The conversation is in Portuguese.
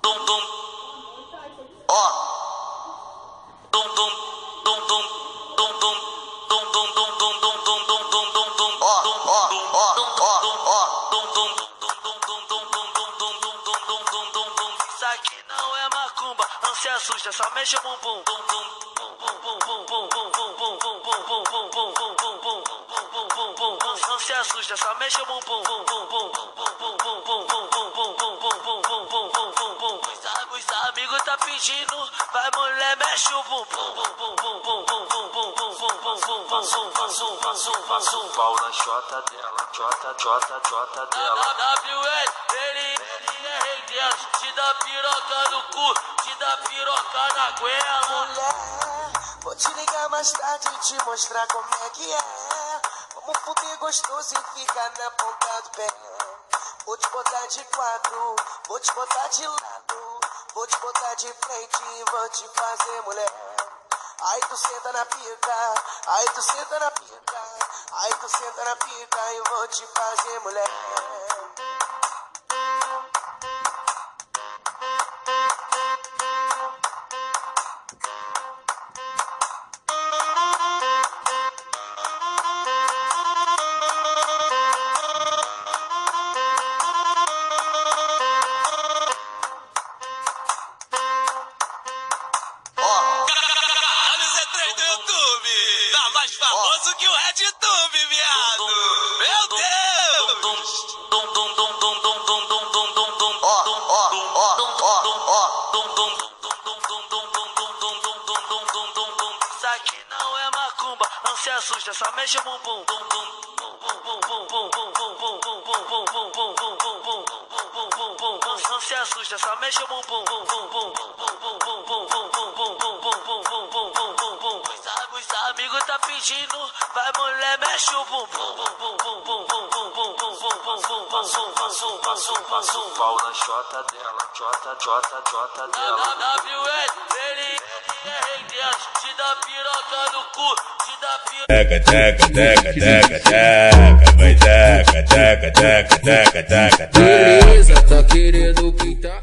dum dum, ó, dum dum, dum dum, dum dum, dum dum, dum dum, dum dum, dum dum, dum dum, ó, ó, ó, ó, dum dum, dum dum, dum dum, dum dum, dum dum, dum dum, dum dum, dum. Isso aqui não é macumba, não se assusta, só mexe o bumbum. Dum dum, bum bum bum bum bum bum bum bum bum bum bum bum bum bum bum bum bum bum. Não se assusta, só mexe o bumbum. Bum bum bum bum bum bum bum bum bum bum bum bum bum bum bum bum. Os amigos tá pedindo, vai mulher, mexe o bumbum. Bum bum bum bum bum bum bum bum bum bum bum. Passa um pau na chota dela, chota dela. WL, ele é rei dela. Te dá piroca no cu, te dá piroca na goela. Mulher, vou te ligar mais tarde e te mostrar como é que é. Vamos fuder gostoso e ficar na ponta do pé. Vou te botar de quatro, vou te botar de lado, vou te botar de frente e vou te fazer mulher. Aí tu senta na pica, aí tu senta na pica, aí tu senta na pica e eu vou te fazer mulher. Mais famoso que o RedTube, viado! Meu Deus! Isso aqui não é macumba, não se assusta, só mexe o bumbum. Não se assusta, só mexe o bumbum. Os amigos tá pedindo, vai mulher, mexe o bumbum. Passa um pau na chota dela, chota dela. WL, ele é rei dela. Te dá piroca no cu, te dá piroca. Beleza, tá querendo pintar?